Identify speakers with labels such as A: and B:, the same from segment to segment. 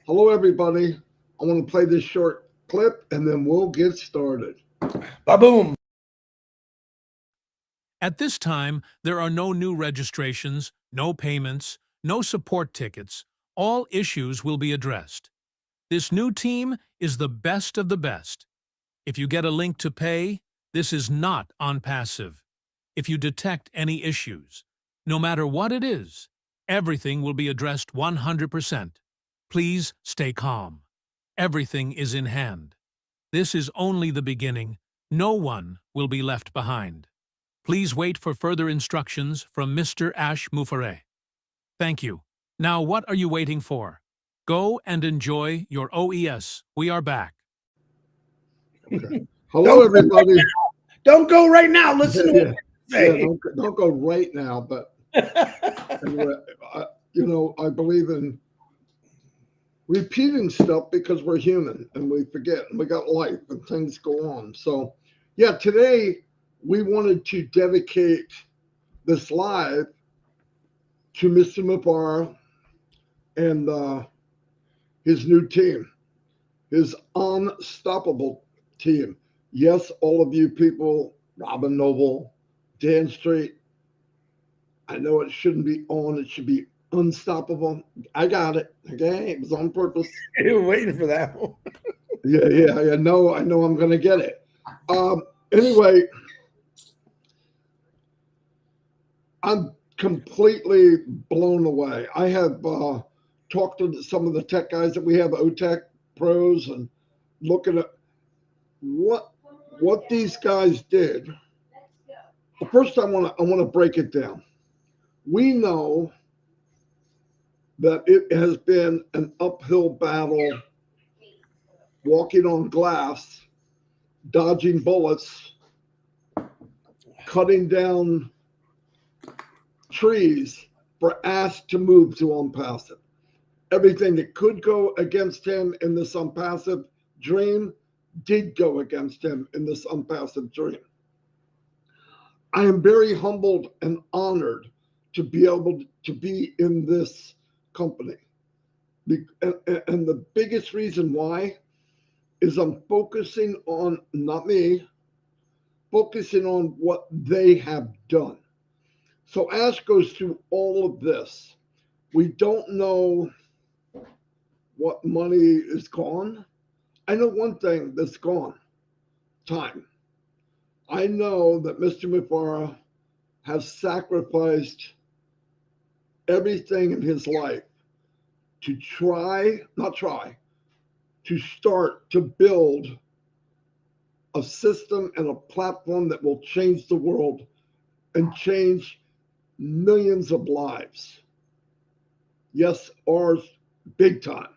A: Hello, everybody. I want to play this short clip and then we'll get started.
B: Ba-boom.
C: At this time, there are no new registrations, no payments, no support tickets. All issues will be addressed. This new team is the best of the best. If you get a link to pay, this is not ONPASSIVE. If you detect any issues, no matter what it is, everything will be addressed 100%. Please stay calm. Everything is in hand. This is only the beginning. No one will be left behind. Please wait for further instructions from Mr. Ash Mufareh. Thank you. Now what are you waiting for? Go and enjoy your OES. We are back.
A: Okay. Hello, everybody.
B: Don't go right now. Listen to what I say.
A: Don't go right now. But anyway, I believe in repeating stuff because we're human and we forget and we got life and things go on. So, yeah, today we wanted to dedicate this live to Mr. Mufareh and his new team, his unstoppable team. Yes, all of you people, Robin Noble, Dan Street, I know it shouldn't be on, it should be unstoppable. I got it. Okay, it was on purpose.
B: You were waiting for that one.
A: Yeah. I know I'm gonna get it. Anyway, I'm completely blown away. I have talked to some of the tech guys that we have, OTech pros, and looking at what these guys did. Well, first, I want to break it down. We know that it has been an uphill battle, walking on glass, dodging bullets, cutting down trees for Ash to move to ONPASSIVE. Everything that could go against him in this ONPASSIVE dream did go against him in this ONPASSIVE dream. I am very humbled and honored to be able to be in this company. And the biggest reason why is I'm focusing on, not me, focusing on what they have done. So Ash goes through all of this. We don't know what money is gone. I know one thing that's gone: time. I know that Mr. Mufareh has sacrificed everything in his life to to start to build a system and a platform that will change the world and change millions of lives. Yes, ours, big time.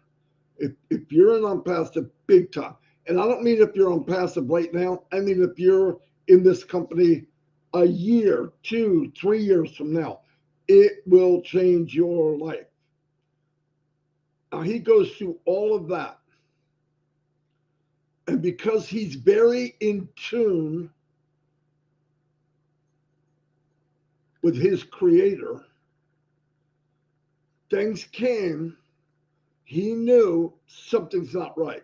A: If you're in ONPASSIVE, big time. And I don't mean if you're ONPASSIVE right now. I mean if you're in this company a year, 2, 3 years from now, it will change your life. Now, he goes through all of that. And because he's very in tune with his creator, things came, he knew something's not right.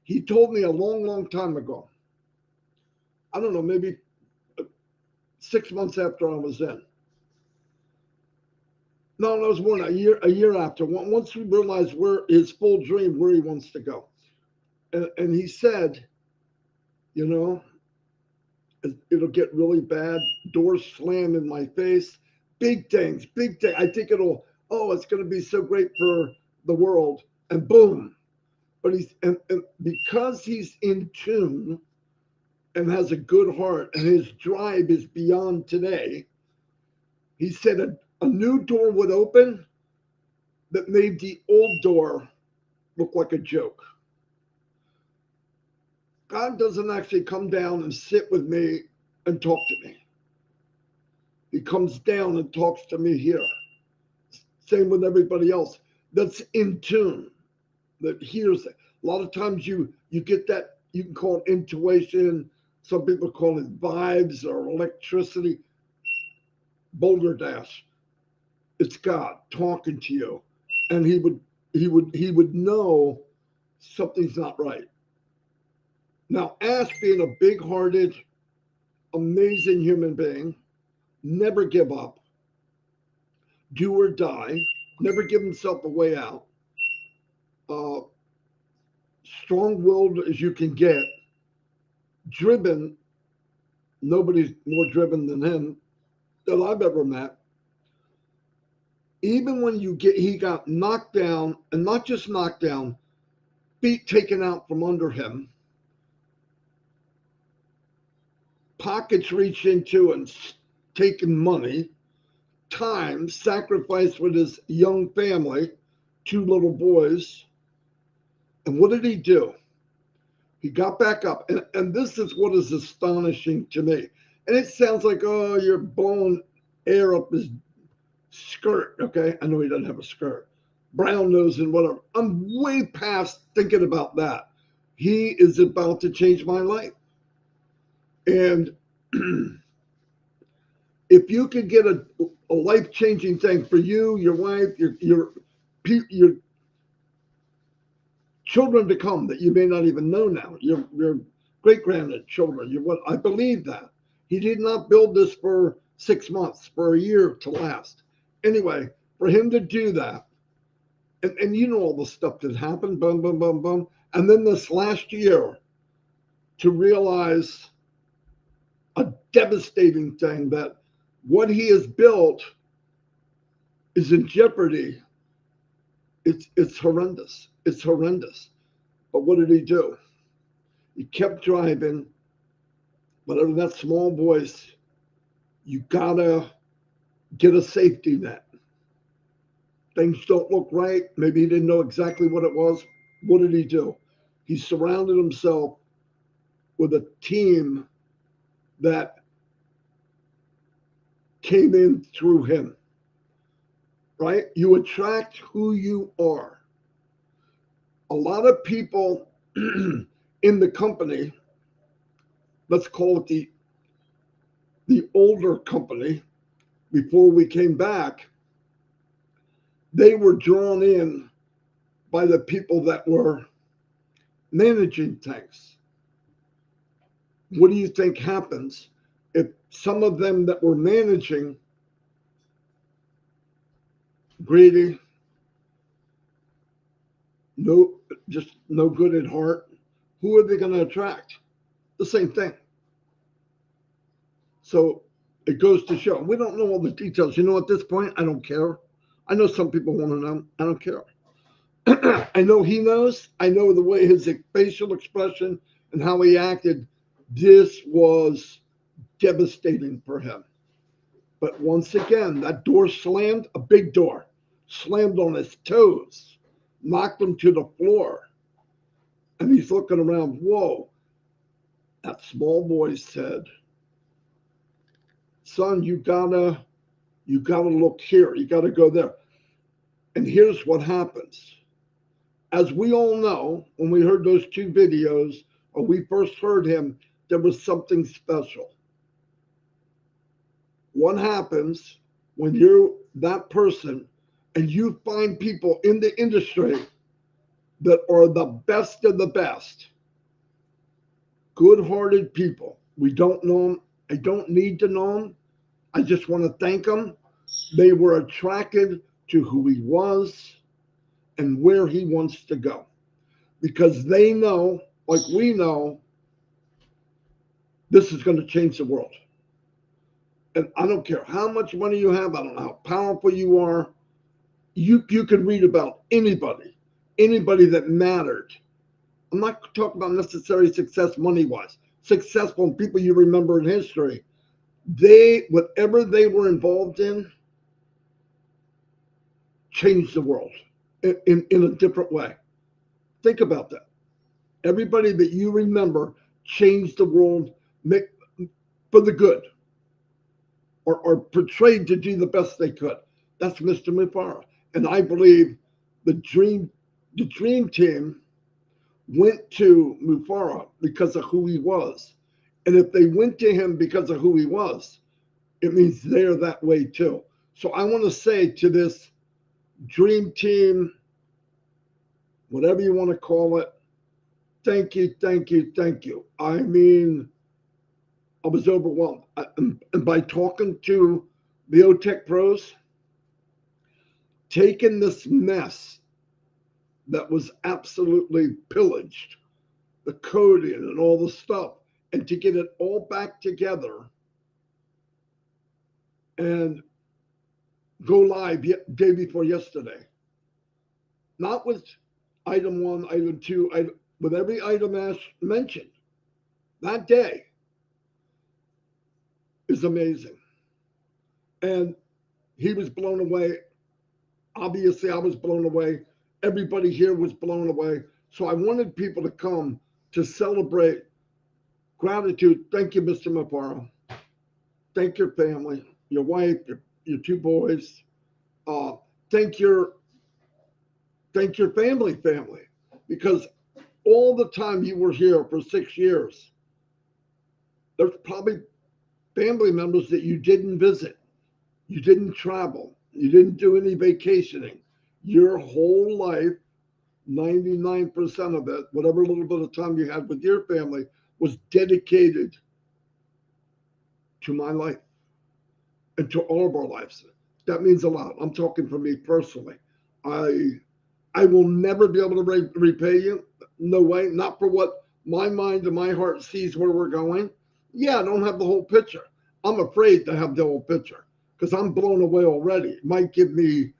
A: He told me a long, long time ago. I don't know, maybe 6 months after I was in. No, it was more than a year after. Once we realized where his full dream, where he wants to go. And he said, it'll get really bad. Doors slam in my face. Big things. I think it's going to be so great for the world. And boom. But and because he's in tune and has a good heart and his drive is beyond today, he said a new door would open that made the old door look like a joke. God doesn't actually come down and sit with me and talk to me. He comes down and talks to me here. Same with everybody else that's in tune, that hears it. A lot of times you get that, you can call it intuition. Some people call it vibes or electricity. Boulder Dash. It's God talking to you. And he would know something's not right. Now, Ash, being a big-hearted, amazing human being, never give up, do or die, never give himself a way out, strong-willed as you can get, driven, nobody's more driven than him that I've ever met. Even when he got knocked down, and not just knocked down, feet taken out from under him, pockets reached into and taken money, time sacrificed with his young family, 2 little boys. And what did he do? He got back up. And this is what is astonishing to me. And it sounds like, oh, you're blowing air up his skirt. Okay. I know he doesn't have a skirt. Brown nose and whatever. I'm way past thinking about that. He is about to change my life. And if you could get a life-changing thing for you, your wife, your children to come that you may not even know now, your great-grandchildren, I believe that. He did not build this for 6 months, for a year to last. Anyway, for him to do that, and you know all the stuff that happened, boom, boom, boom, boom, and then this last year to realize a devastating thing that what he has built is in jeopardy. It's horrendous. It's horrendous. But what did he do? He kept driving, but under that small voice, you gotta get a safety net. Things don't look right. Maybe he didn't know exactly what it was. What did he do? He surrounded himself with a team that came in through him, right? You attract who you are. A lot of people in the company, let's call it the older company, before we came back, they were drawn in by the people that were managing things. What do you think happens if some of them that were managing, greedy, just no good at heart, who are they going to attract? The same thing. So it goes to show. We don't know all the details. You know, at this point, I don't care. I know some people want to know. I don't care. I know he knows. I know the way his facial expression and how he acted. This was devastating for him. But once again, that door slammed, a big door, slammed on his toes, knocked him to the floor. And he's looking around, whoa. That small voice said, son, you gotta look here. You gotta go there. And here's what happens. As we all know, when we heard those 2 videos, or we first heard him, there was something special. What happens when you're that person and you find people in the industry that are the best of the best, good-hearted people? We don't know them. I don't need to know them. I just want to thank them. They were attracted to who he was and where he wants to go, because they know, like we know, this is going to change the world. And I don't care how much money you have. I don't know how powerful you are. You can read about anybody that mattered. I'm not talking about necessary success money-wise. Successful people you remember in history. Whatever they were involved in, changed the world in a different way. Think about that. Everybody that you remember changed the world for the good, or portrayed to do the best they could. That's Mr. Mufara. And I believe the dream team went to Mufara because of who he was. And if they went to him because of who he was, it means they're that way too. So I want to say to this dream team whatever you want to call it. Thank you, thank you, thank you. I mean, I was overwhelmed. And by talking to the OTech pros, taking this mess that was absolutely pillaged, the coding and all the stuff, and to get it all back together and go live day before yesterday. Not with item 1, item 2, with every item Ash mentioned that day is amazing. And he was blown away. Obviously, I was blown away. Everybody here was blown away. So I wanted people to come to celebrate gratitude. Thank you, Mr. Maparo. Thank your family, your wife, your 2 boys. Thank your family, because all the time you were here for 6 years, there's probably family members that you didn't visit, you didn't travel, you didn't do any vacationing. Your whole life, 99% of it, whatever little bit of time you had with your family, was dedicated to my life and to all of our lives. That means a lot. I'm talking for me personally. I will never be able to repay you. No way. Not for what my mind and my heart sees where we're going. Yeah, I don't have the whole picture. I'm afraid to have the whole picture because I'm blown away already. It might give me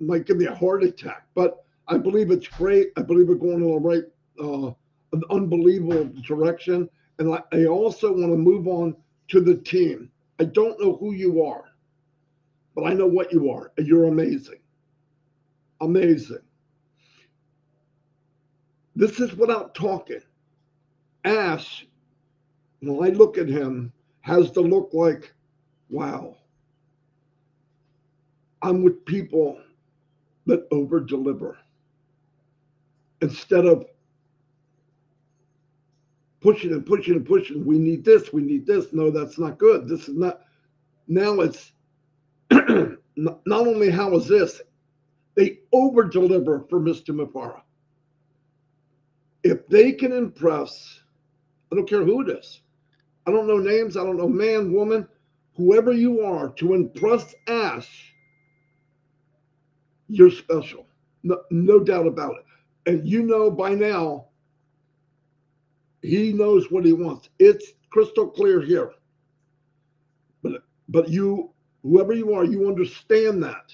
A: a heart attack, but I believe it's great. I believe we're going in the right, an unbelievable direction. And I also want to move on to the team. I don't know who you are, but I know what you are, and you're amazing. Amazing. This is without talking. Ash, when I look at him, has to look like, wow, I'm with people that over deliver instead of pushing and pushing and pushing. We need this. We need this. No, that's not good. This is not. Now it's not only how is this, they over deliver for Mr. Mapara. If they can impress, I don't care who it is. I don't know names. I don't know man, woman, whoever you are, to impress Ash, you're special. No doubt about it. And you know by now, he knows what he wants. It's crystal clear here. But you, whoever you are, you understand that.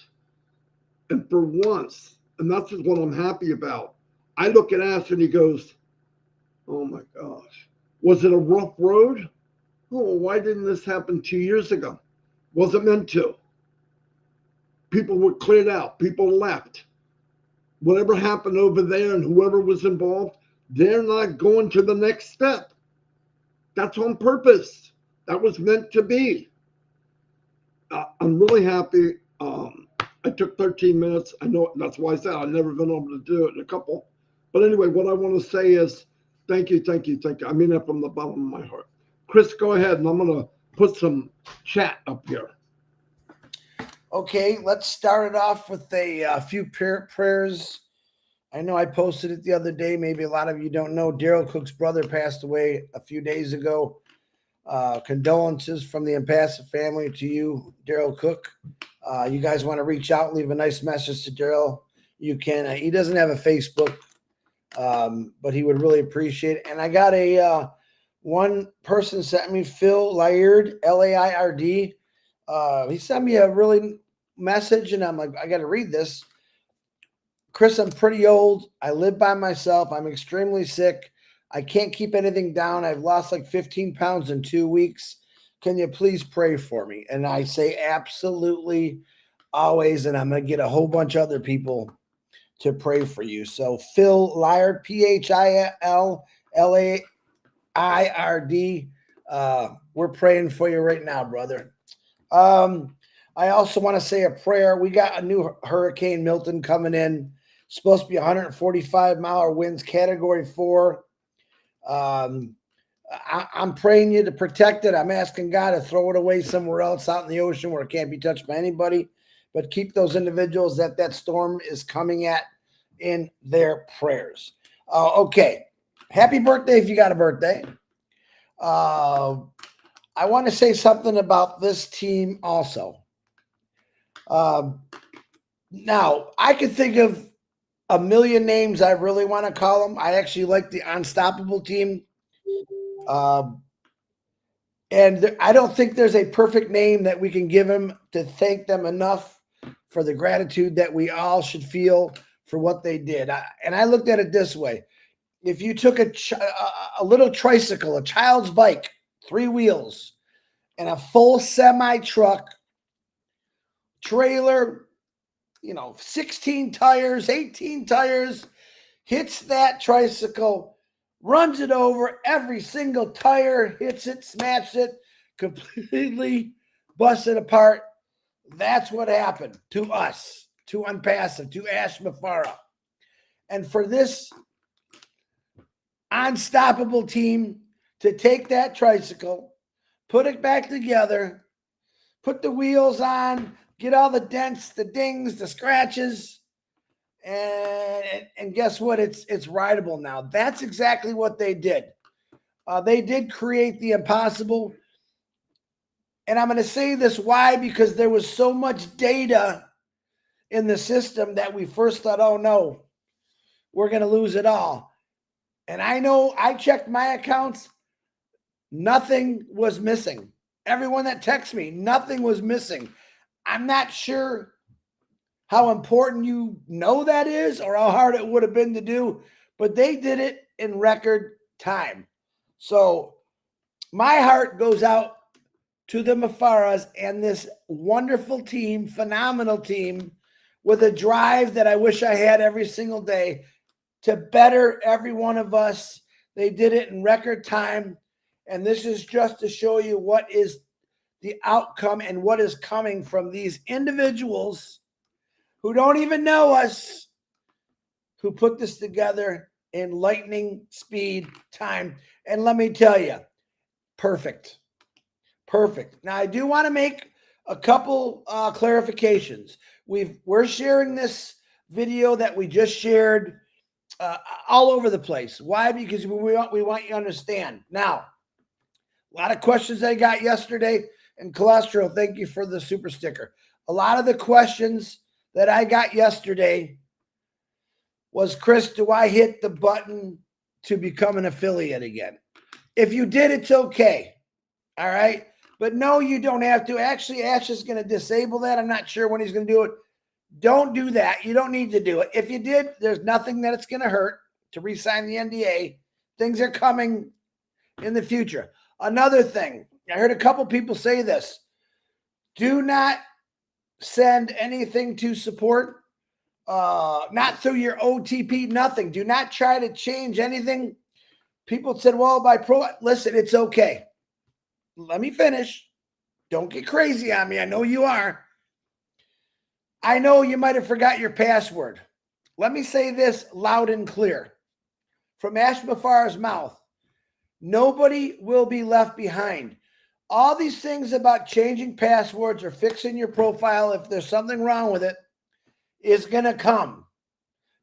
A: And for once, and that's just what I'm happy about, I look at Ash and he goes, oh my gosh, was it a rough road? Oh, why didn't this happen 2 years ago? Wasn't meant to. People were cleared out. People left. Whatever happened over there and whoever was involved, they're not going to the next step. That's on purpose. That was meant to be. I'm really happy. I took 13 minutes. I know that's why I said I've never been able to do it in a couple. But anyway, what I want to say is thank you, thank you, thank you. I mean that from the bottom of my heart. Chris, go ahead, and I'm going to put some chat up here.
B: Okay, let's start it off with a few prayers. I know I posted it the other day. Maybe a lot of you don't know. Daryl Cook's brother passed away a few days ago. Condolences from the Impassive family to you, Daryl Cook. You guys want to reach out, leave a nice message to Daryl. You can. He doesn't have a Facebook, but he would really appreciate it. And I got a one person sent me, Phil Laird, Laird. He sent me a really message, and I'm like, I got to read this. Chris, I'm pretty old. I live by myself. I'm extremely sick. I can't keep anything down. I've lost like 15 pounds in 2 weeks. Can you please pray for me? And I say absolutely, always. And I'm going to get a whole bunch of other people to pray for you. So Phil Laird, PhilLaird. We're praying for you right now, brother. I also want to say a prayer. We got a new Hurricane Milton coming in. Supposed to be 145-mile winds, Category 4. I'm praying you to protect it. I'm asking God to throw it away somewhere else out in the ocean where it can't be touched by anybody. But keep those individuals that storm is coming at in their prayers. Okay. Happy birthday if you got a birthday. I want to say something about this team also. Now, I could think of a million names I really want to call them. I actually like the Unstoppable team. And I don't think there's a perfect name that we can give them to thank them enough for the gratitude that we all should feel for what they did. And I looked at it this way. If you took a little tricycle, a child's bike, 3 wheels, and a full semi-truck, trailer, 16 tires, 18 tires, hits that tricycle, runs it over, every single tire hits it, smashes it, completely busts it apart. That's what happened to us, to ONPASSIVE, to Ash Mafara. And for this unstoppable team to take that tricycle, put it back together, put the wheels on, get all the dents, the dings, the scratches, and guess what? It's rideable now. That's exactly what they did. They did create the impossible. And I'm going to say this why? Because there was so much data in the system that we first thought, oh no, we're going to lose it all. And I know I checked my accounts. Nothing was missing. Everyone that texts me, nothing was missing. I'm not sure how important you know that is or how hard it would have been to do, but they did it in record time. So my heart goes out to the Mafaras and this wonderful team, phenomenal team with a drive that I wish I had every single day to better every one of us. They did it in record time. And this is just to show you what is the outcome and what is coming from these individuals who don't even know us, who put this together in lightning speed time. And let me tell you, perfect. Perfect. Now, I do want to make a couple clarifications. We're sharing this video that we just shared all over the place. Why? Because we want you to understand. Now, a lot of questions I got yesterday, and Cholesterol, thank you for the super sticker. A lot of the questions that I got yesterday was, Chris, do I hit the button to become an affiliate again? If you did, it's okay. All right. But no, you don't have to. Actually, Ash is going to disable that. I'm not sure when he's going to do it. Don't do that. You don't need to do it. If you did, there's nothing that it's going to hurt to re-sign the NDA. Things are coming in the future. Another thing, I heard a couple people say this. Do not send anything to support, not through your OTP, nothing. Do not try to change anything. People said, well, listen, it's okay. Let me finish. Don't get crazy on me. I know you are. I know you might have forgot your password. Let me say this loud and clear. From Ash Mafara's mouth, nobody will be left behind. All these things about changing passwords or fixing your profile, if there's something wrong with it, is going to come.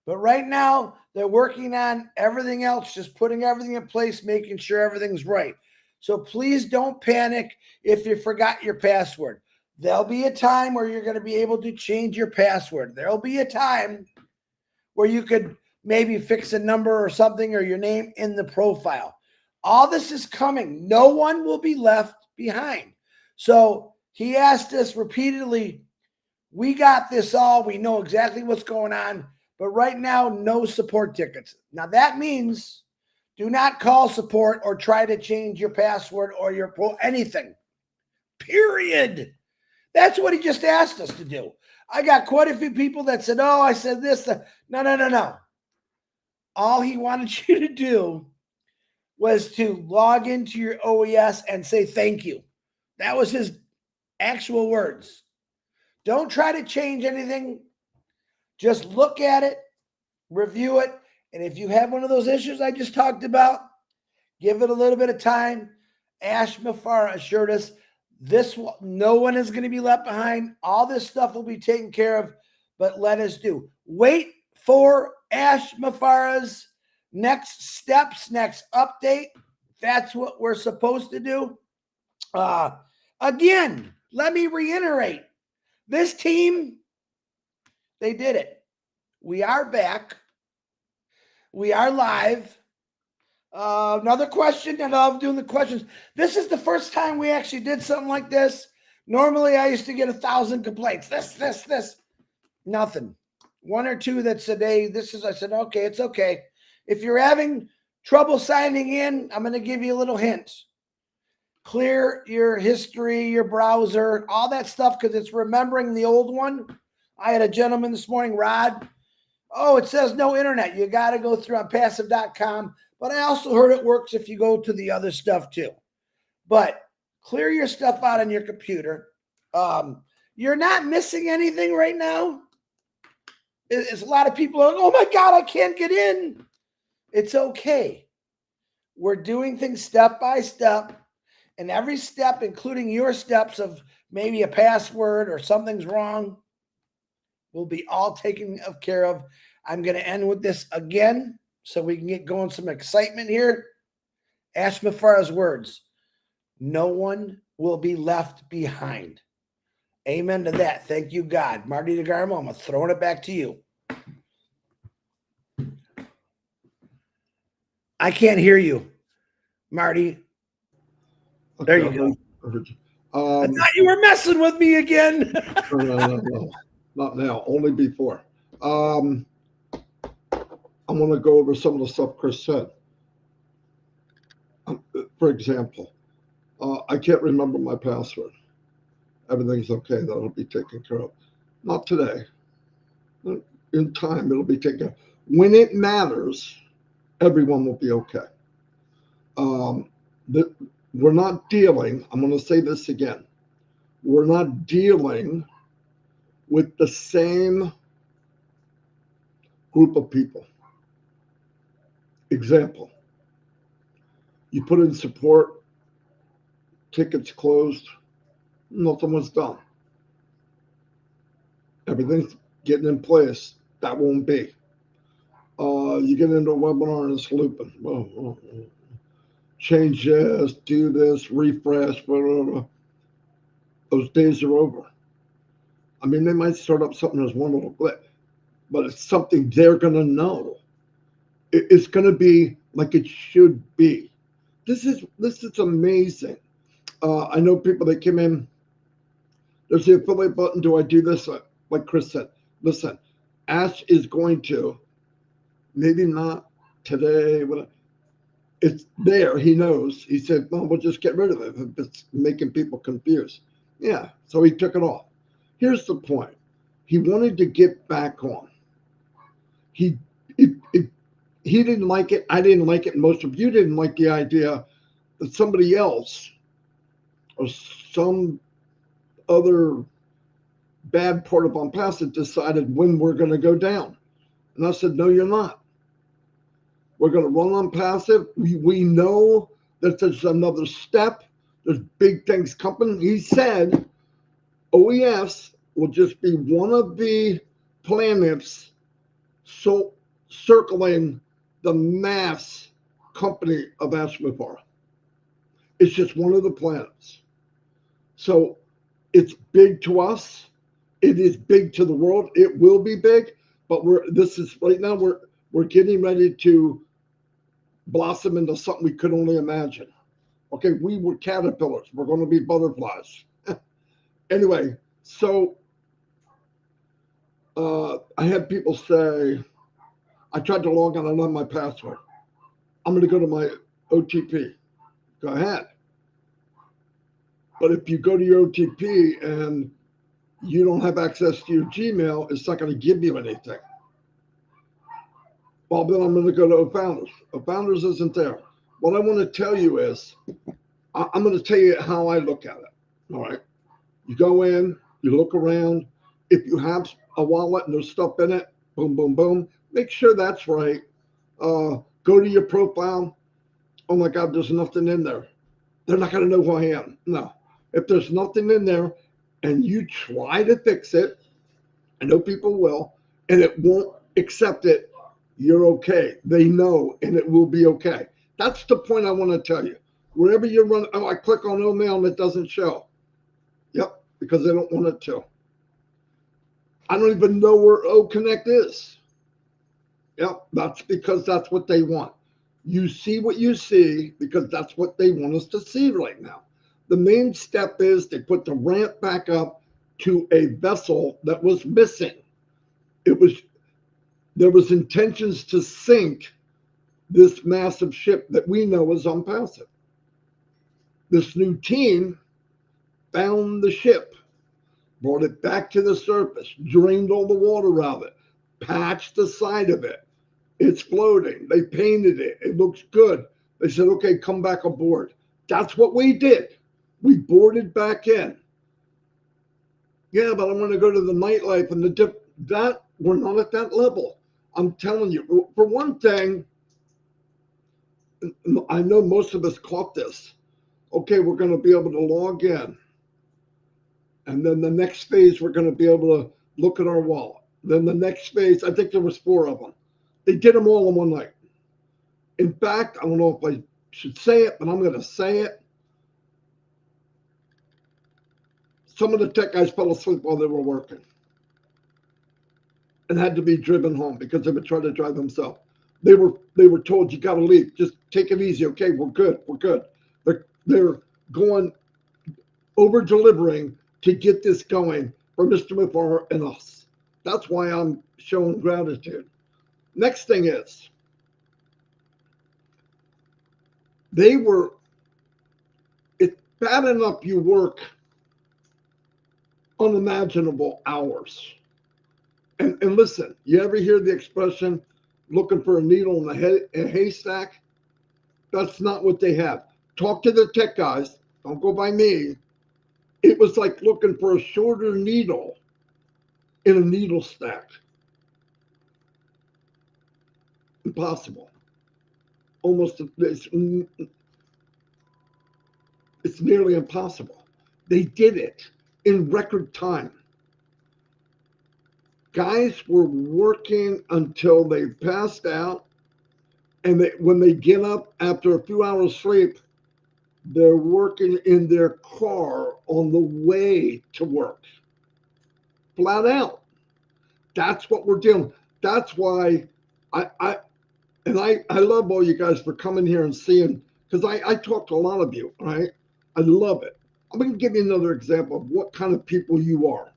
B: But right now, they're working on everything else, just putting everything in place, making sure everything's right. So please don't panic if you forgot your password. There'll be a time where you're going to be able to change your password. There'll be a time where you could maybe fix a number or something or your name in the profile. All this is coming. No one will be left behind. So he asked us repeatedly, we got this all. We know exactly what's going on. But right now, no support tickets. Now that means do not call support or try to change your password or your anything. Period. That's what he just asked us to do. I got quite a few people that said, oh, I said this. No. All he wanted you to do was to log into your OES and say thank you. That was his actual words. Don't try to change anything. Just look at it, review it. And if you have one of those issues I just talked about, give it a little bit of time. Ash Mafara assured us no one is going to be left behind. All this stuff will be taken care of, but let us do. Wait for Ash Mafara's next steps, next update. That's what we're supposed to do. Again, let me reiterate, this team, they did it. We are back. We are live. Another question, and I love doing the questions. This is the first time we actually did something like this. Normally, I used to get 1,000 complaints. This. Nothing. One or two that said, hey, this is, I said, okay, it's okay. If you're having trouble signing in, I'm going to give you a little hint. Clear your history, your browser, all that stuff, because it's remembering the old one. I had a gentleman this morning, Rod. Oh, it says no internet. You got to go through OnPassive.com. But I also heard it works if you go to the other stuff too. But clear your stuff out on your computer. You're not missing anything right now. It's a lot of people are like, oh my God, I can't get in. It's okay. We're doing things step by step. And every step, including your steps of maybe a password or something's wrong, will be all taken care of. I'm going to end with this again so we can get going some excitement here. Ash Mafara's words. No one will be left behind. Amen to that. Thank you, God. Marty DeGarmo, I'm throwing it back to you. I can't hear you, Marty. There you go. I thought you were messing with me again.
A: No. Not now, only before. I'm going to go over some of the stuff Chris said. For example, I can't remember my password. Everything's okay. That'll be taken care of. Not today. In time, it'll be taken care of. When it matters, everyone will be okay. We're not dealing, I'm going to say this again, we're not dealing with the same group of people. Example, you put in support, tickets closed, nothing was done. Everything's getting in place. That won't be. You get into a webinar and it's looping. Change this, do this, refresh, blah, blah, blah. Those days are over. I mean, they might start up something as one little glitch, but it's something they're going to know. It's going to be like it should be. This is amazing. I know people that came in. There's the affiliate button. Do I do this? Like Chris said, listen, Ash is going to, maybe not today, but it's there. He knows. He said, well, we'll just get rid of it if it's making people confused. Yeah, so he took it off. Here's the point. He wanted to get back on. He didn't like it. I didn't like it. And most of you didn't like the idea that somebody else or some other bad part of ONPASSIVE decided when we're going to go down. And I said, no, you're not. We're going to run ONPASSIVE. We know that there's another step. There's big things coming. He said OES will just be one of the planets circling the mass company of Ash Mafara. It's just one of the planets. So it's big to us. It is big to the world. It will be big, but right now we're getting ready to blossom into something we could only imagine. Okay, we were caterpillars. We're going to be butterflies. Anyway, so I had people say, I tried to log on and on my password. I'm going to go to my OTP. Go ahead. But if you go to your OTP and you don't have access to your Gmail, it's not going to give you anything. Well, then I'm going to go to Founders. Founders isn't there. What I want to tell you is, I'm going to tell you how I look at it. All right. You go in, you look around. If you have a wallet and there's stuff in it, boom, boom, boom, make sure that's right. Go to your profile. Oh my God, there's nothing in there. They're not going to know who I am. No. If there's nothing in there and you try to fix it, I know people will, and it won't accept it, you're okay. They know, and it will be okay. That's the point I want to tell you. Wherever you run, oh, I click on email and it doesn't show. Yep, because they don't want it to. I don't even know where O Connect is. Yep, that's because that's what they want. You see what you see because that's what they want us to see right now. The main step is they put the ramp back up to a vessel that was missing. There was intentions to sink this massive ship that we know is unpassive. This new team found the ship, brought it back to the surface, drained all the water out of it, patched the side of it. It's floating. They painted it. It looks good. They said, okay, come back aboard. That's what we did. We boarded back in. Yeah, but I want to go to the nightlife and the dip. That we're not at that level. I'm telling you. For one thing, I know most of us caught this. Okay, we're going to be able to log in. And then the next phase, we're going to be able to look at our wallet. Then the next phase, I think there was 4 of them. They did them all in one night. In fact, I don't know if I should say it, but I'm going to say it. Some of the tech guys fell asleep while they were working and had to be driven home because they would try to drive themselves. They were told, you got to leave. Just take it easy. Okay, we're good. We're good. They're going over delivering to get this going for Mr. Mufar and us. That's why I'm showing gratitude. Next thing is, it's bad enough you work unimaginable hours. And listen, you ever hear the expression looking for a needle in a haystack? That's not what they have. Talk to the tech guys. Don't go by me. It was like looking for a shorter needle in a needle stack. Impossible. Almost, it's nearly impossible. They did it in record time. Guys were working until they passed out, and when they get up after a few hours sleep, they're working in their car on the way to work. Flat out. That's what we're doing. That's why I love all you guys for coming here and seeing, because I talk to a lot of you, right? I love it. I'm going to give you another example of what kind of people you are.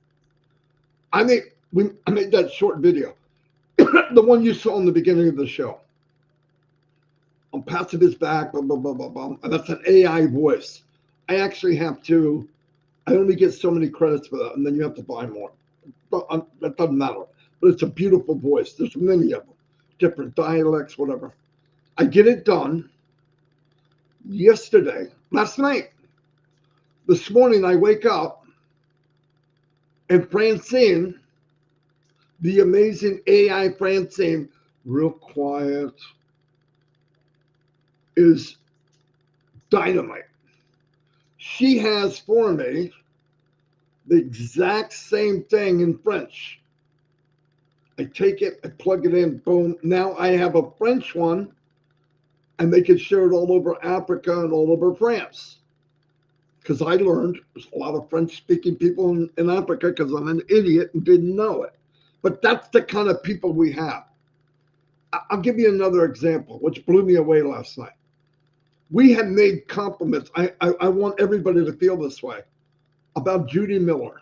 A: I made that short video, the one you saw in the beginning of the show. Passive is back, blah, blah, blah, blah, blah. And that's an AI voice. I only get so many credits for that, and then you have to buy more. But that doesn't matter. But it's a beautiful voice. There's many of them, different dialects, whatever. I get it done last night. This morning I wake up and Francine, the amazing AI Francine, real quiet, is dynamite. She has for me the exact same thing in French. I take it, I plug it in, boom. Now I have a French one, and they can share it all over Africa and all over France. Because I learned there's a lot of French-speaking people in Africa because I'm an idiot and didn't know it. But that's the kind of people we have. I'll give you another example, which blew me away last night. We had made compliments. I want everybody to feel this way about Judy Miller.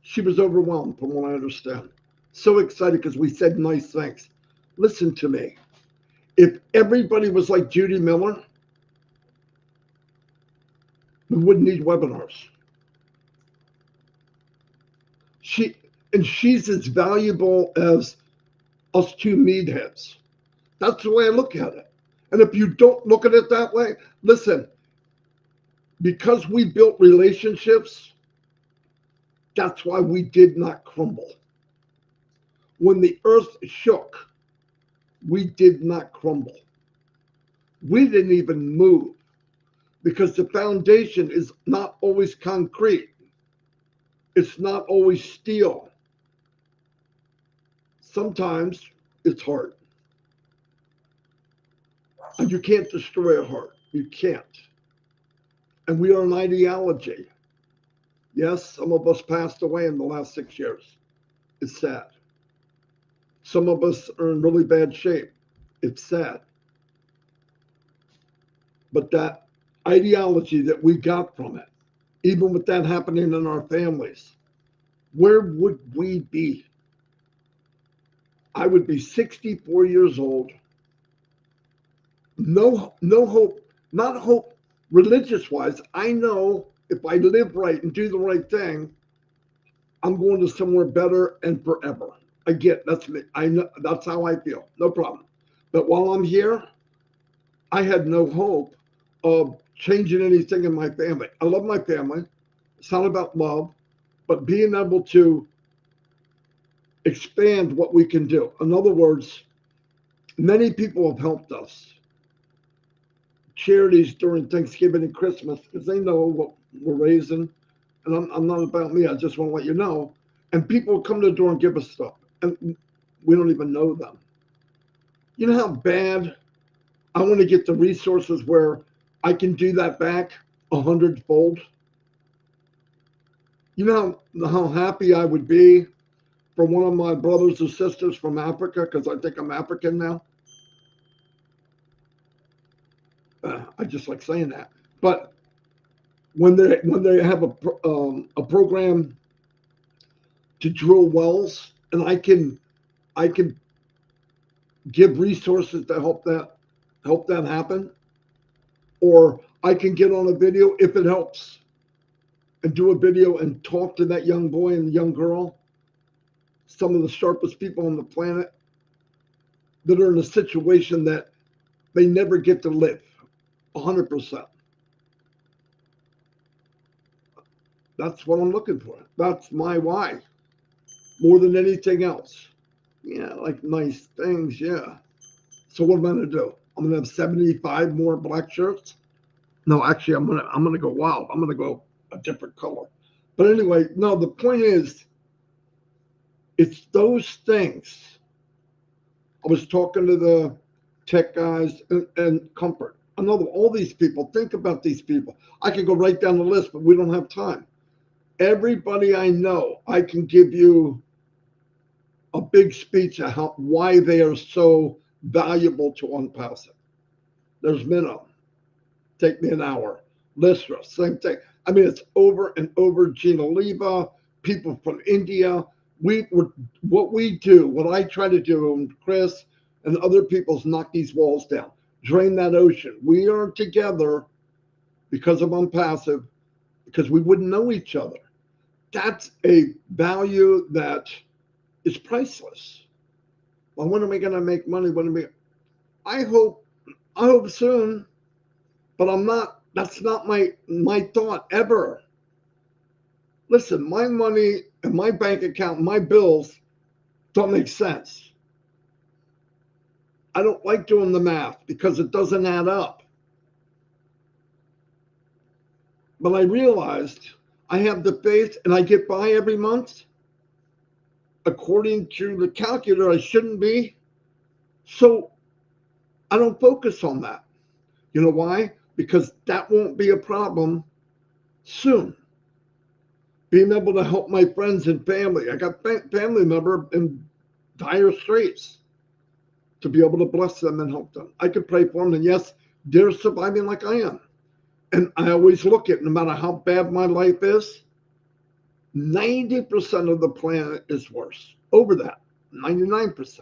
A: She was overwhelmed, from what I understand. So excited because we said nice things. Listen to me. If everybody was like Judy Miller, we wouldn't need webinars. She's as valuable as us two meatheads. That's the way I look at it. And if you don't look at it that way, listen, because we built relationships, that's why we did not crumble. When the earth shook, we did not crumble. We didn't even move because the foundation is not always concrete. It's not always steel. Sometimes it's hard. And you can't destroy a heart. You can't. And we are an ideology. Yes, some of us passed away in the last 6 years. It's sad. Some of us are in really bad shape. It's sad. But that ideology that we got from it, even with that happening in our families, where would we be? I would be 64 years old. No hope, not hope religious wise. I know if I live right and do the right thing, I'm going to somewhere better and forever. I get that's me. I know that's how I feel. No problem. But while I'm here, I had no hope of changing anything in my family. I love my family. It's not about love, but being able to expand what we can do. In other words, many people have helped us. Charities during Thanksgiving and Christmas, because they know what we're raising. And I'm not about me. I just want to let you know. And people come to the door and give us stuff. And we don't even know them. You know how bad I want to get the resources where I can do that back 100-fold? You know how happy I would be for one of my brothers or sisters from Africa, because I think I'm African now. I just like saying that. But when they have a program to drill wells, and I can give resources to help that happen, or I can get on a video if it helps, and do a video and talk to that young boy and young girl, some of the sharpest people on the planet that are in a situation that they never get to live 100%. That's what I'm looking for. That's my why, more than anything else. Yeah, like nice things, yeah. So what am I gonna do? I'm gonna have 75 more black shirts? No, actually I'm gonna go wild. I'm gonna go a different color. But anyway, no, the point is it's those things. I was talking to the tech guys and Comfort. Another all these people, think about these people. I could go right down the list, but we don't have time. Everybody I know, I can give you a big speech of why they are so valuable to ONPASSIVE. There's Minnow. Take me an hour. Lystra, same thing. I mean, it's over and over. Gina Leva, people from India. What we do, what I try to do, and Chris and other people's knock these walls down, drain that ocean. We are together because of ONPASSIVE, because we wouldn't know each other. That's a value that is priceless. Well, when are we going to make money? I hope soon, but I'm not. That's not my thought ever. Listen, my money and my bank account, my bills don't make sense. I don't like doing the math because it doesn't add up. But I realized I have the faith and I get by every month. According to the calculator, I shouldn't be. So I don't focus on that. You know why? Because that won't be a problem soon. Being able to help my friends and family. I got family member in dire straits to be able to bless them and help them. I could pray for them, and yes, they're surviving like I am. And I always look at, no matter how bad my life is, 90% of the planet is worse. Over that, 99%.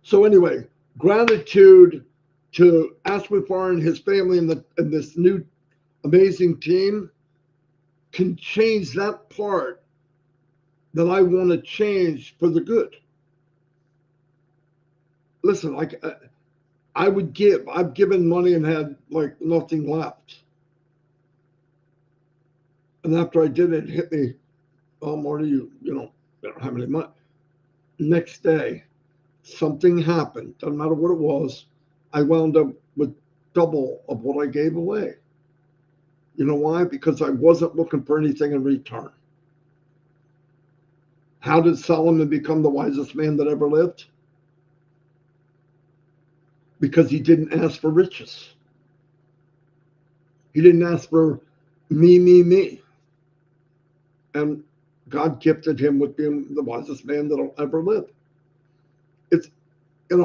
A: So anyway, gratitude to Aswifar and his family and this new amazing team can change that part that I want to change for the good. Listen, like I would give. I've given money and had like nothing left. And after I did it, hit me, oh, Marty, you don't have any money. Next day, something happened. Doesn't matter what it was. I wound up with double of what I gave away. You know why? Because I wasn't looking for anything in return. How did Solomon become the wisest man that ever lived? Because he didn't ask for riches. He didn't ask for me. And God gifted him with being the wisest man that'll ever live. It's,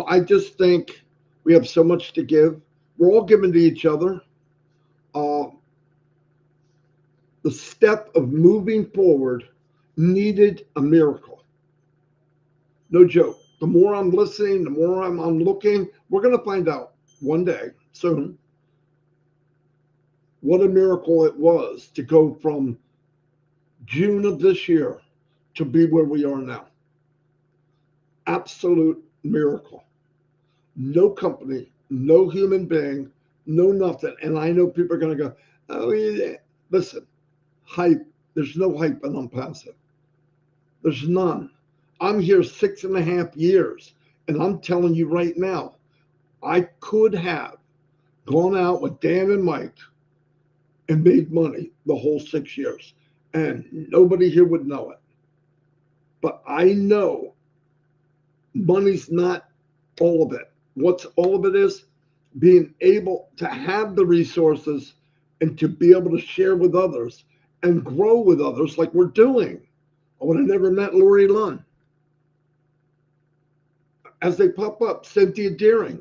A: I just think we have so much to give. We're all giving to each other. The step of moving forward needed a miracle. No joke. The more I'm listening, the more I'm looking, we're going to find out one day soon what a miracle it was to go from June of this year to be where we are now. Absolute miracle. No company, no human being, no nothing. And I know people are going to go, oh, yeah. Listen, hype. There's no hype in ONPASSIVE. There's none. I'm here 6.5 years, and I'm telling you right now, I could have gone out with Dan and Mike and made money the whole 6 years, and nobody here would know it. But I know money's not all of it. What's all of it is being able to have the resources and to be able to share with others and grow with others like we're doing. I would have never met Lori Lunn. As they pop up, Cynthia Deering,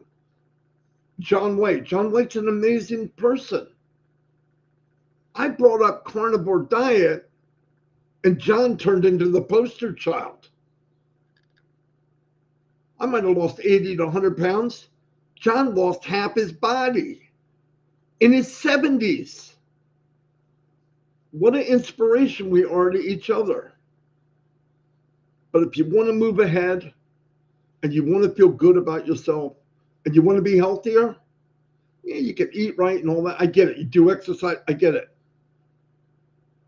A: John White. John White's an amazing person. I brought up carnivore diet, and John turned into the poster child. I might have lost 80 to 100 pounds. John lost half his body in his 70s. What an inspiration we are to each other. But if you want to move ahead and you want to feel good about yourself and you want to be healthier, yeah, you can eat right and all that. I get it. You do exercise. I get it.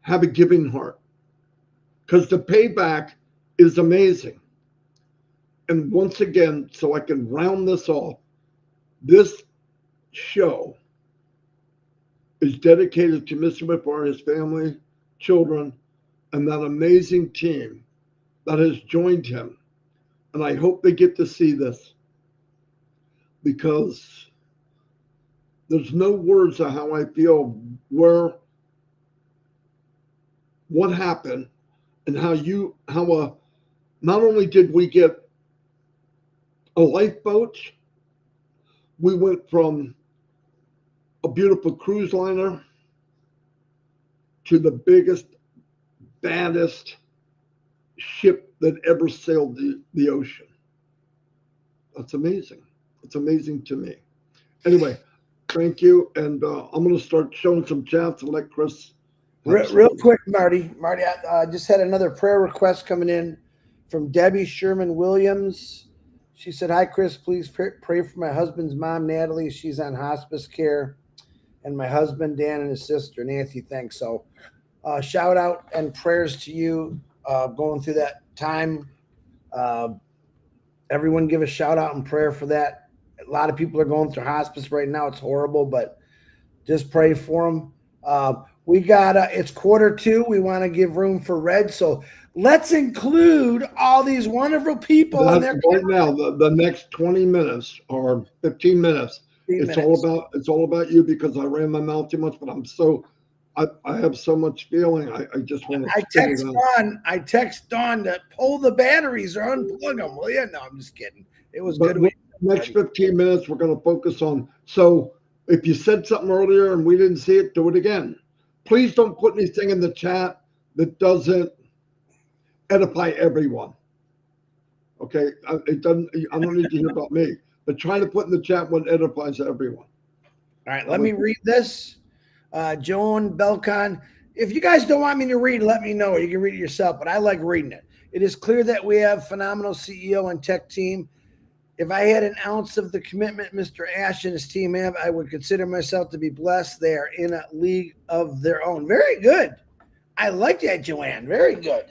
A: Have a giving heart because the payback is amazing. And once again, so I can round this off, this show is dedicated to Mr. Whitbar, his family, children, and that amazing team that has joined him. And I hope they get to see this because there's no words of how I feel what happened and not only did we get a lifeboat, we went from a beautiful cruise liner to the biggest, baddest ship that ever sailed the ocean. That's amazing. It's amazing to me. Anyway, thank you. And I'm going to start showing some chats and let Chris.
B: Real quick, Marty. I just had another prayer request coming in from Debbie Sherman Williams. She said, hi, Chris, please pray for my husband's mom, Natalie. She's on hospice care. And my husband, Dan, and his sister, Nancy. Thanks. So shout out and prayers to you going through that time. Everyone give a shout out and prayer for that. A lot of people are going through hospice right now. It's horrible, but just pray for them. We got it's 1:45. We want to give room for Red. So let's include all these wonderful people.
A: Right now, the next 20 minutes or 15 minutes. It's all about you because I ran my mouth too much, but I have so much feeling. I just want to.
B: I text Dawn to pull the batteries or unplug them. Well, yeah, no, I'm just kidding. It was good.
A: Next 15 minutes, we're going to focus on. So if you said something earlier and we didn't see it, do it again. Please don't put anything in the chat that doesn't edify everyone. Okay, it doesn't. I don't need to hear about me. But try to put in the chat what edifies everyone.
B: All right, let me read this. Joan Belcon, if you guys don't want me to read, let me know. You can read it yourself, but I like reading it. It is clear that we have phenomenal CEO and tech team. If I had an ounce of the commitment Mr. Ash and his team have, I would consider myself to be blessed. They are in a league of their own. Very good. I like that, Joanne. Very good.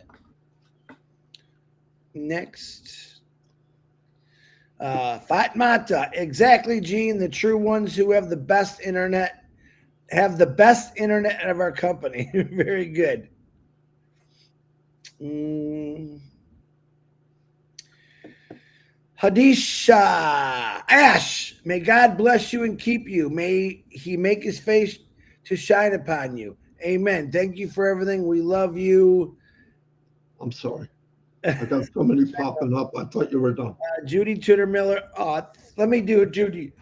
B: Next. Fatmata, exactly, Gene. The true ones who have the best internet have the best internet of our company. Very good. Hadisha Ash, may God bless you and keep you. May he make his face to shine upon you. Amen. Thank you for everything. We love you.
A: I'm sorry. I got so many popping up. I thought you were done.
B: Judy Tudor Miller. Let me do it, Judy.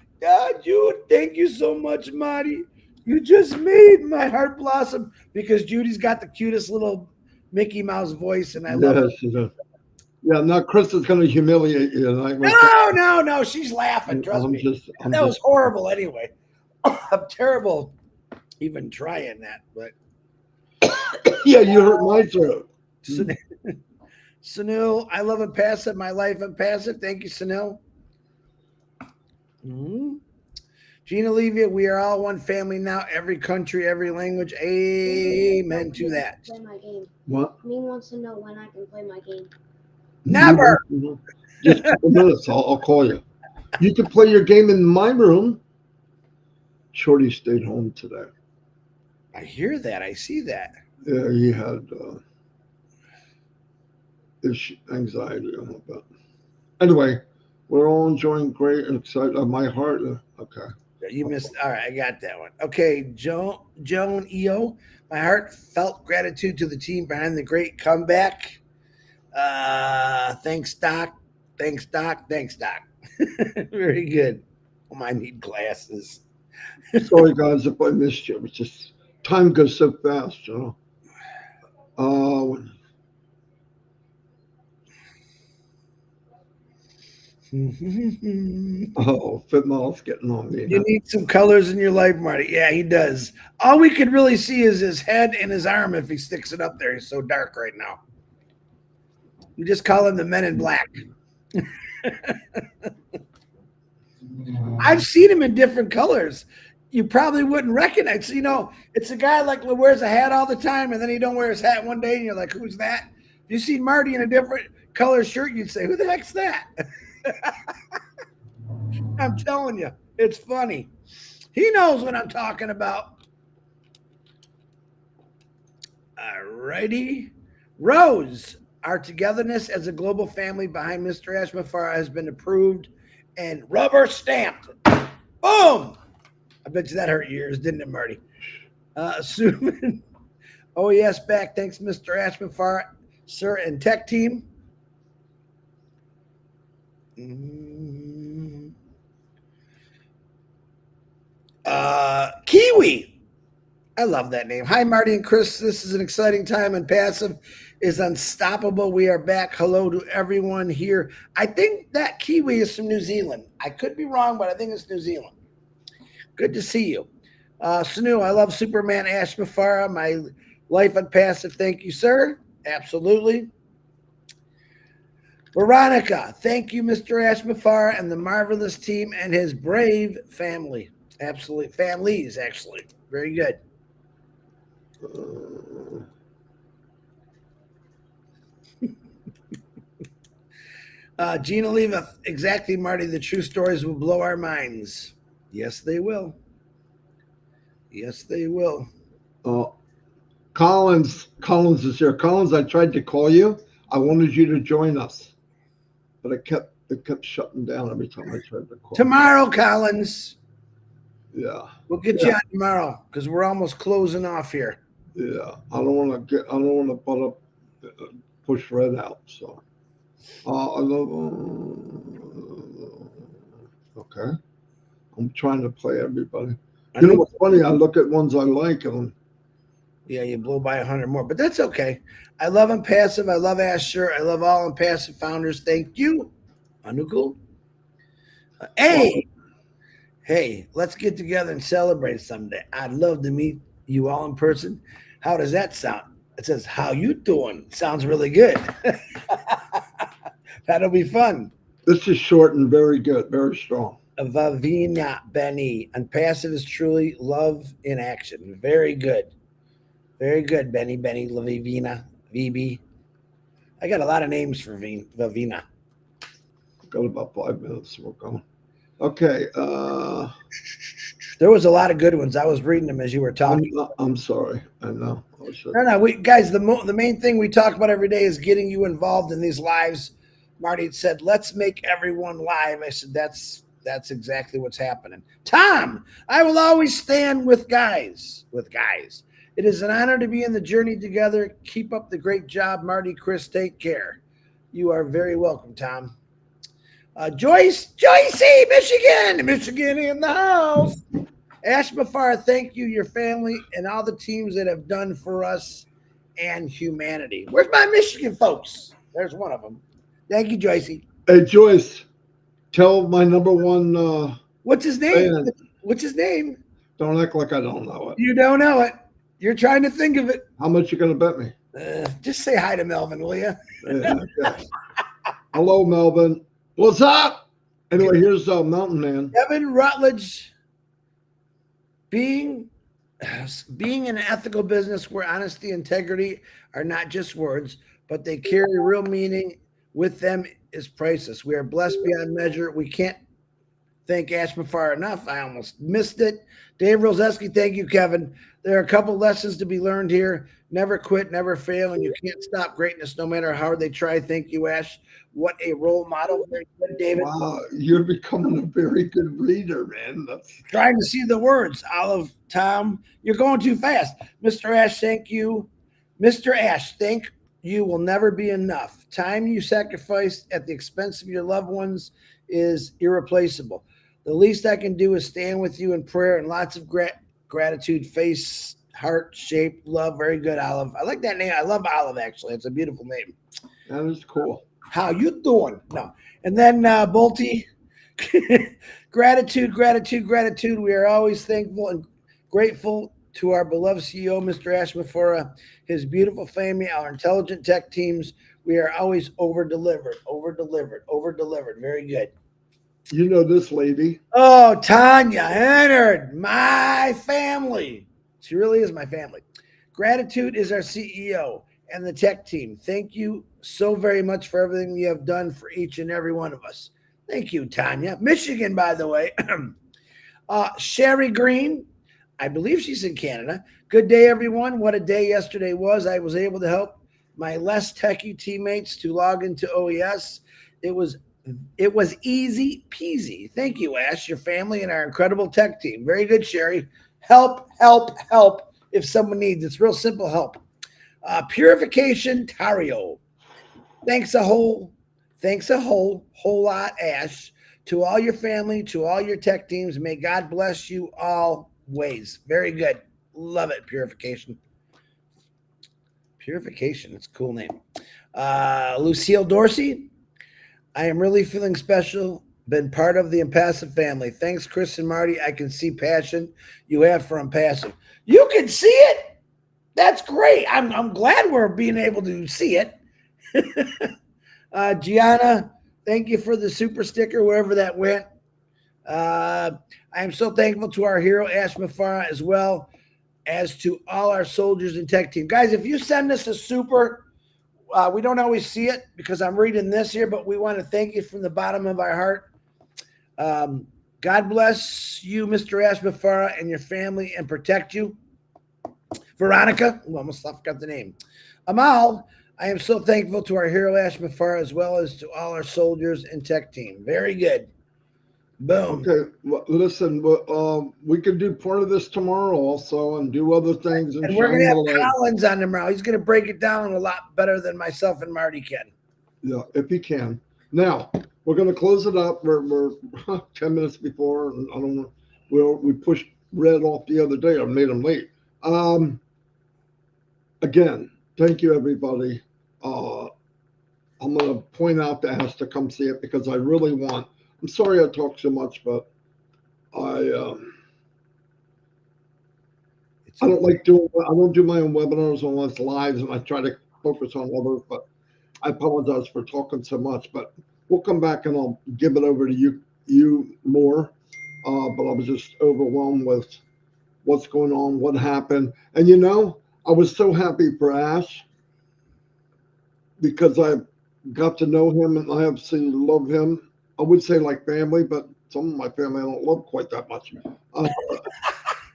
B: Jude, thank you so much, Marty. You just made my heart blossom because Judy's got the cutest little Mickey Mouse voice, and I love it.
A: She does. Yeah, now Chris is going to humiliate you. And
B: No. She's laughing. Trust me. That was
A: just
B: horrible anyway. I'm terrible even trying that, but
A: yeah, you hurt my throat.
B: Sunil, I love Impassive. My life Impassive. Thank you, Sunil. Gina Levia, we are all one family now. Every country, every language. Amen to that.
D: Play my game.
A: What?
D: Me wants to know when I can play my game.
B: Never.
A: Just a couple minutes. I'll call you. You can play your game in my room. Shorty stayed home today.
B: I hear that. I see that.
A: Yeah, he had anxiety. But anyway, we're all enjoying great and excited. My heart. Okay.
B: You missed. All right, I got that one. Okay, Joan EO. My heartfelt gratitude to the team behind the great comeback. Thanks, Doc. Thanks, Doc. Very good. Oh, I need glasses.
A: Sorry, guys, if I missed you. It's just time goes so fast, you know. Fitmodel's getting on me.
B: You need some colors in your life, Marty. Yeah, he does. All we could really see is his head and his arm if he sticks it up there. He's so dark right now. You just call him the Men in Black. I've seen him in different colors. You probably wouldn't recognize. You know, it's a guy like who wears a hat all the time, and then he don't wear his hat one day, and you're like, "Who's that?" If you see Marty in a different color shirt, you'd say, "Who the heck's that?" I'm telling you, it's funny. He knows what I'm talking about. All righty. Rose, our togetherness as a global family behind Mr. Ashmafara has been approved and rubber stamped. Boom! I bet you that hurt your ears, didn't it, Marty? Suman. Oh, yes, back. Thanks, Mr. Ashmafara, sir, and tech team. Kiwi. I love that name. Hi, Marty and Chris. This is an exciting time, and Passive is unstoppable. We are back. Hello to everyone here. I think that Kiwi is from New Zealand. I could be wrong, but I think it's New Zealand. Good to see you. Sanu, I love Superman Ashmafara. My life on Passive. Thank you, sir. Absolutely. Veronica, thank you, Mr. Ashmafara and the marvelous team and his brave family. Absolutely. Families, actually. Very good. Gina Leva, exactly, Marty. The true stories will blow our minds. Yes, they will. Yes, they will.
A: Collins is here. Collins, I tried to call you. I wanted you to join us, but it kept shutting down every time I tried to call.
B: Tomorrow, Collins.
A: Yeah.
B: We'll get you on tomorrow because we're almost closing off here.
A: Yeah. I don't want to butt up, push Red out. So, okay. I'm trying to play everybody. You know what's funny? I look at ones I like and
B: yeah, you blow by 100 more, but that's okay. I love Impassive. I love Asher. I love all Impassive founders. Thank you, Anukul. Hey, let's get together and celebrate someday. I'd love to meet you all in person. How does that sound? It says, "How you doing?" Sounds really good. That'll be fun.
A: This is short and very good, very strong.
B: Vavina Benny. Impassive is truly love in action. Very good. Very good, Benny, Lavivina, VB. I got a lot of names for Vavina.
A: Got about 5 minutes. We're going. Okay.
B: There was a lot of good ones. I was reading them as you were talking.
A: I'm sorry. I know.
B: No. Guys, the main thing we talk about every day is getting you involved in these lives. Marty said, let's make everyone live. I said, that's exactly what's happening. Tom, I will always stand with guys. It is an honor to be in the journey together. Keep up the great job, Marty, Chris. Take care. You are very welcome, Tom. Joycey, Michigan in the house. Ash Mafar, thank you, your family, and all the teams that have done for us and humanity. Where's my Michigan folks? There's one of them. Thank you, Joycey.
A: Hey, Joyce, tell my number one.
B: What's his name?
A: fan,
B: What's his name?
A: don't act like I don't know it.
B: You don't know it. You're trying to think of it.
A: How much you gonna bet me?
B: Just say hi to Melvin, will you?
A: Yeah, okay. Hello, Melvin. What's up? Anyway, here's Mountain Man.
B: Kevin Rutledge. Being in an ethical business where honesty, integrity are not just words, but they carry real meaning with them is priceless. We are blessed beyond measure. We can't thank Ash Mafar enough. I almost missed it. Dave Roseski, thank you, Kevin. There are a couple lessons to be learned here. Never quit, never fail, and you can't stop greatness no matter how hard they try. Thank you, Ash. What a role model. Very good, David.
A: Wow, you're becoming a very good reader, man. That's
B: Trying to see the words. Olive, Tom, you're going too fast. Mr. Ash, thank you. Mr. Ash, thank you will never be enough. Time you sacrifice at the expense of your loved ones is irreplaceable. The least I can do is stand with you in prayer and lots of gratitude. Face, heart, shape, love. Very good, Olive. I like that name. I love Olive, actually. It's a beautiful name.
A: that is cool.
B: How you doing? No. And then Bolty, gratitude. We are always thankful and grateful to our beloved CEO, Mr. Ash Mafora, his beautiful family, our intelligent tech teams. We are always over-delivered. Very good.
A: You know this lady.
B: Oh, Tanya Hennard, my family. She really is my family. Gratitude is our CEO and the tech team. Thank you so very much for everything you have done for each and every one of us. Thank you, Tanya. Michigan, by the way. Sherry Green, I believe she's in Canada. Good day, everyone. What a day yesterday was. I was able to help my less techie teammates to log into OES. It was easy peasy. Thank you, Ash, your family, and our incredible tech team. Very good, Sherry. Help if someone needs. It's real simple help. Purification Tario. Thanks a whole lot, Ash, to all your family, to all your tech teams. May God bless you always. Very good. Love it, Purification. Purification. It's a cool name. Lucille Dorsey. I am really feeling special. Been part of the Impassive family. Thanks, Chris and Marty. I can see passion you have for Impassive. You can see it. That's great. I'm glad we're being able to see it. Gianna, thank you for the super sticker, wherever that went. I am so thankful to our hero, Ash Mafara, as well as to all our soldiers and tech team. Guys, if you send us a super, we don't always see it because I'm reading this here, but we want to thank you from the bottom of our heart. God bless you, Mr. Ash Mafara, and your family, and protect you. Veronica, almost forgot the name. Amal, I am so thankful to our hero, Ash Mafara, as well as to all our soldiers and tech team. Very good. Boom.
A: Okay, well, listen, we could do part of this tomorrow also and do other things.
B: And we're going to have Collins on tomorrow. He's going to break it down a lot better than myself and Marty can.
A: Yeah, if he can. Now, we're going to close it up. We're 10 minutes before, and I don't know. We pushed Red off the other day. I made him late. Again, thank you, everybody. I'm going to point out to Ash to come see it because I really want. I'm sorry I talk so much, but I don't do my own webinars unless lives, and I try to focus on others, but I apologize for talking so much, but we'll come back and I'll give it over to you more. But I was just overwhelmed with what's going on, what happened. And I was so happy for Ash because I got to know him and I absolutely love him. I would say like family, but some of my family I don't love quite that much.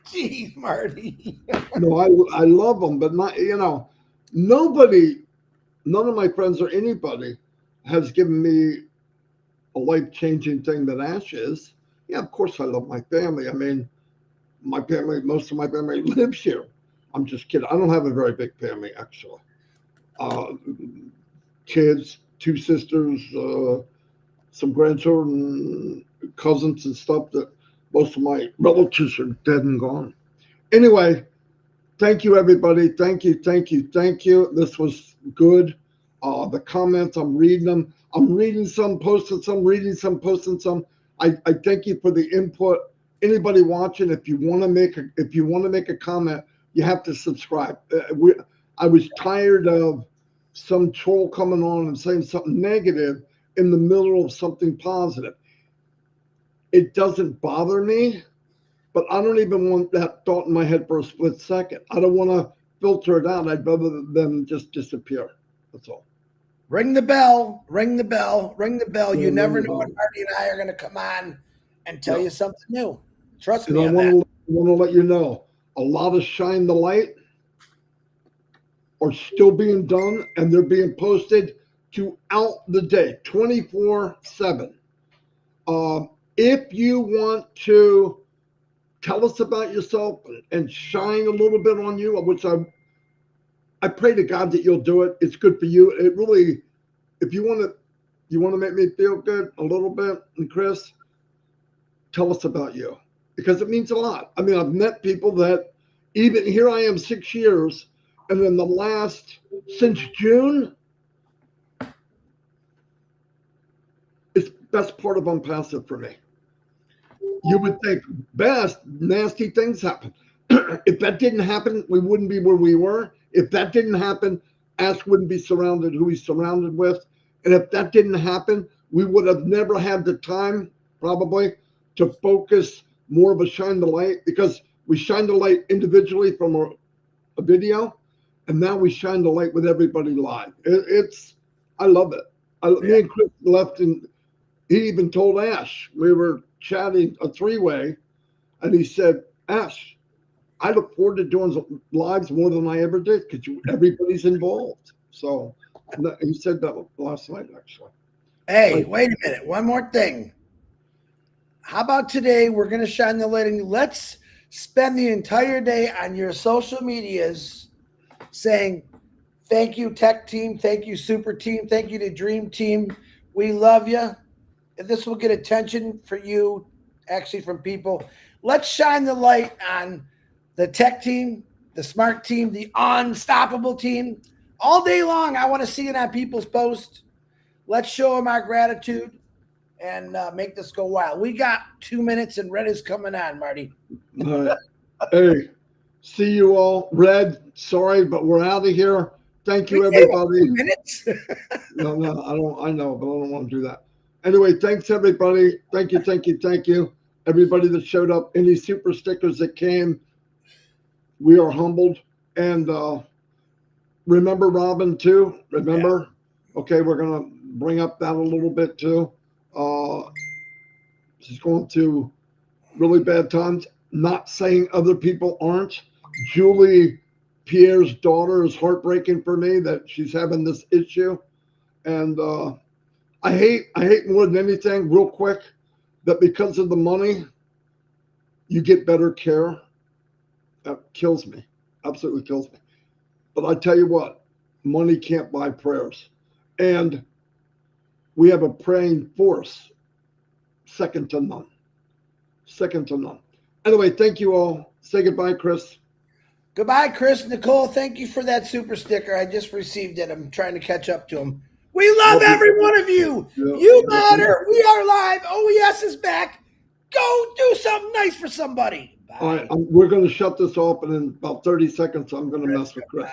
B: Jeez, Marty.
A: No, I love them, but not, nobody, none of my friends or anybody has given me a life-changing thing that Ash is. Yeah, of course I love my family. I mean, my family, most of my family lives here. I'm just kidding. I don't have a very big family, actually. Kids, 2 sisters, some grandchildren, cousins and stuff, that most of my relatives are dead and gone. Anyway, thank you, everybody. Thank you. This was good. The comments, I'm reading them. I'm reading some, posting some, reading some, posting some. I thank you for the input. Anybody watching, if you want to make a comment, you have to subscribe. I was tired of some troll coming on and saying something negative in the middle of something positive. It doesn't bother me, but I don't even want that thought in my head for a split second. I don't want to filter it out. I'd rather them just disappear. That's all.
B: Ring the bell, ring the bell, ring the bell. You
A: Ring
B: never
A: the
B: know when
A: bell.
B: Marty and I are going to come on and tell
A: Yeah.
B: you something new. Trust
A: And
B: me
A: I
B: on that.
A: want to let you know, a lot of shine the light are still being done, and they're being posted throughout the day, 24/7. If you want to tell us about yourself and shine a little bit on you, which I pray to God that you'll do it. It's good for you. It really, if you want to make me feel good a little bit, and Chris, tell us about you, because it means a lot. I mean, I've met people that, even here I am 6 years, and in the last, since June, it's best part of ONPASSIVE for me. You would think best, nasty things happen. If that didn't happen, we wouldn't be where we were. If that didn't happen, Ash wouldn't be surrounded who he's surrounded with. And if that didn't happen, we would have never had the time, probably, to focus more of a shine the light, because we shine the light individually from a video, and now we shine the light with everybody live. I love it. Me and Chris left, and he even told Ash, we were chatting a 3-way, and he said, Ash, I look forward to doing lives more than I ever did, because everybody's involved. So he said that last night, actually.
B: Hey, wait a minute. One more thing. How about today? We're going to shine the light, and let's spend the entire day on your social medias saying, thank you, tech team. Thank you, super team. Thank you to dream team. We love you. And this will get attention for you, actually, from people. Let's shine the light on the tech team, the smart team, the unstoppable team. All day long, I want to see it on people's posts. Let's show them our gratitude and make this go wild. We got 2 minutes, and Red is coming on, Marty.
A: All right. Hey, see you all. Red, sorry, but we're out of here. Thank you, everybody.
B: 2 minutes.
A: No, I know, but I don't want to do that. Anyway, thanks, everybody. Thank you. Everybody that showed up, any super stickers that came, we are humbled. And remember Robin, too. Remember? Yeah. Okay, we're going to bring up that a little bit, too. She's going through really bad times. Not saying other people aren't. Julie, Pierre's daughter, is heartbreaking for me that she's having this issue. And I hate more than anything, real quick, that because of the money, you get better care. That kills me. Absolutely kills me. But I tell you what, money can't buy prayers. And we have a praying force, second to none. Second to none. Anyway, thank you all. Say goodbye, Chris.
B: Goodbye, Chris. Nicole, thank you for that super sticker. I just received it. I'm trying to catch up to him. We love every one of you. Yeah, you matter. We are live. OES is back. Go do something nice for somebody. Bye.
A: All right, we're going to shut this off, and in about 30 seconds, I'm going to mess with Chris.